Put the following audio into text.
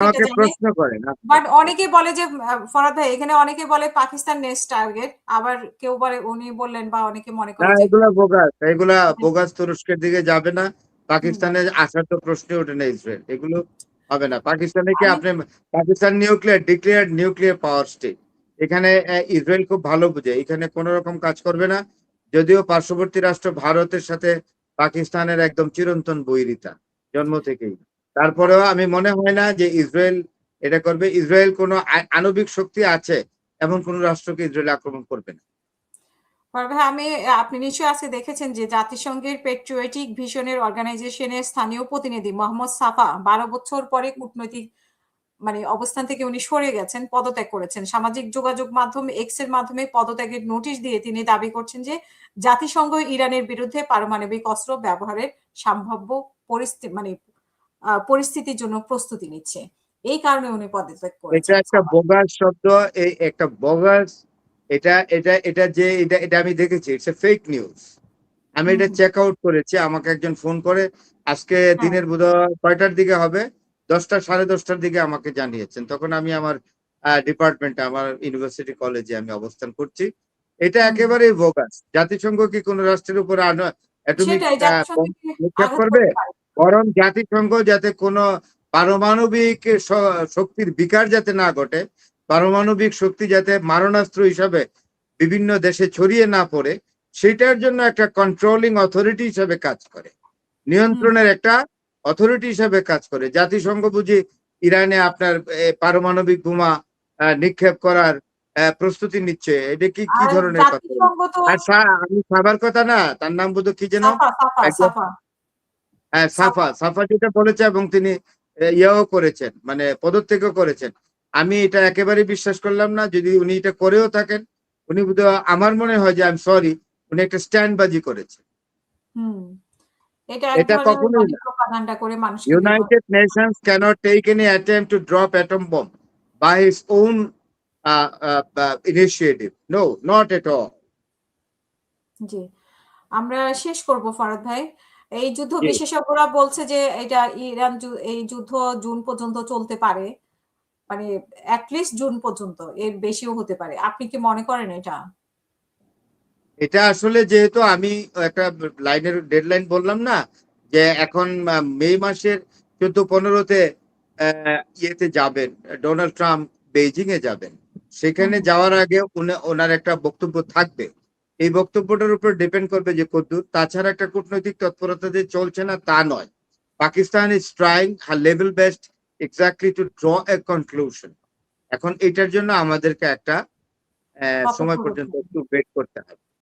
অনেকে আমাকে জানে। প্রশ্ন করেন। বাট অনেকে বলে যে ফরহাদ ভাই এখানে অনেকে বলে পাকিস্তান নেক্সট টার্গেট। আবার কেউ বলে উনি বললেন বা অনেকে মনে না, করে যে এগুলা বোগাস, এগুলা হ্যাঁ, বোগাস। তুরস্কের দিকে যাবে না, হুম, পাকিস্তানে আসার তো প্রশ্নই ওঠে না। ইসরায়েল এগুলো হবে না। পাকিস্তানে কি আমি আপনি, Pakistan declared nuclear power state. এখানে ইসরায়েল খুব ভালো বুঝে, এখানে কোন রকম কাজ করবে না। যদিও পার্শ্ববর্তী রাষ্ট্র ভারতের সাথে পাকিস্তানের একদম চিরন্তন বৈরিতা জন্ম থেকেই। তারপরেও আমি মনে হয় না যে ইসরায়েল এটা করবে। ইসরায়েল কোনো আণবিক শক্তি আছে এমন কোন রাষ্ট্রকে ইসরায়েল আক্রমণ করবে না। ফরহাদ ভাই আপনি নিশ্চয়ই আজকে দেখেছেন যে জাতিসংঘের পেট্রিয়টিক ভিশনের অর্গানাইজেশনের স্থানীয় প্রতিনিধি মোহাম্মদ সাফা ১২ বছর পরে কূটনৈতিক মানে অবস্থান থেকে উনি সরে গেছেন, পদত্যাগ করেছেন। সামাজিক যোগাযোগ মাধ্যম এক্স এর মাধ্যমে পদত্যাগের নোটিশ দিয়ে তিনি দাবি করছেন যে জাতিসংঘ ইরানের বিরুদ্ধে পারমাণবিক অস্ত্র ব্যবহারের সম্ভাব্য পরিস্থিতির জন্য প্রস্তুতি নিচ্ছে। এই কারণে উনি পদত্যাগ এটা করেছেন। একটা বোগাস শব্দ। এই একটা বোগাস। এটা এটা এটা যে এটা এটা আমি দেখেছি, ইটস এ ফেক নিউজ। আমি হুম, এটা হুম। চেক আউট করেছি। আমাকে একজন ফোন করে আজকে হ্যাঁ, দিনের বোধহয় কয়টার দিকে হবে, 10টা 10:30টার দিকে আমাকে জানিয়েছেন। তখন আমি আমার ডিপার্টমেন্টে, আমার ইউনিভার্সিটি কলেজে আমি অবস্থান করছি। এটা হুম, হুম। একেবারেই বোগাস। জাতিসংঘ কি কোনো রাষ্ট্রের উপর অ্যাটমিক সেটাই বোম জাতিসংঘকে নিক্ষেপ আঘাত করবে? করতে পারে। বরং জাতিসংঘ যাতে কোনো পারমাণবিক শক্তির বিকার যাতে না ঘটে, পারমাণবিক শক্তি যাতে মারণাস্ত্র হিসাবে বিভিন্ন দেশে ছড়িয়ে না পড়ে, সেটার জন্য একটা কন্ট্রোলিং অথরিটি হিসেবে কাজ করে, হুম। নিয়ন্ত্রণের একটা অথরিটি হিসেবে কাজ করে। জাতিসংঘ বুঝি ইরানে আপনার পারমাণবিক বোমা নিক্ষেপ করার প্রস্তুতি নিচ্ছে? এটা কি কি আর ধরনের কথা হলো? জাতিসংঘ তো আর আমি সাবার কথা না, তার নাম বোধ কি যেন, সাফা, সাফা, একজন সাফা, সাফা সাফা। সাফা যেটা বলেছে, এবং তিনি ইয়েও করেছেন, মানে পদত্যাগও করেছেন। আমি এটা একেবারে বিশ্বাস করলাম না। যদি উনি এটা করেও থাকেন, উনি বোধহয়, আমার মনে হয় যে, আই এম সরি, উনি একটা স্ট্যান্ডবাজি করেছে। হুম। এটা এক এটা ধরনের কখনোই মানে না। প্রোপাগান্ডা করে মানুষকে বিভ্রান্ত United করা। Nations cannot take any attempt to drop atom bomb by its own initiative. No, not at all. জি। আমরা শেষ করব ফরহাদ ভাই। এই যুদ্ধ জি। বিশেষজ্ঞরা বলছে যে এটা এই যুদ্ধ জুন পর্যন্ত চলতে পারে। মানে এট লিস্ট জুন পর্যন্ত। এর বেশিও হতে পারে। আপনি কি মনে করেন এটা? এটা আসলে যেহেতু আমি একটা লাইনের ডেডলাইন বললাম না, যে এখন মে মাসের 14-15-তে ইয়েতে যাবেন, ডোনাল্ড ট্রাম্প বেইজিং এ যাবেন। হুম, সেখানে হুম। যাওয়ার আগে ওনার একটা বক্তব্য থাকবে। এই বক্তব্যটার উপর ডিপেন্ড করবে যে কতদূর। তাছাড়া একটা কূটনৈতিক তৎপরতা যে চলছে না তা নয়। Pakistan is trying her level best exactly two draw A conclusion. এখন এটার জন্য আমাদেরকে একটা সময় অপেক্ষা করতে পর্যন্ত হবে। একটু ওয়েট করতে হবে।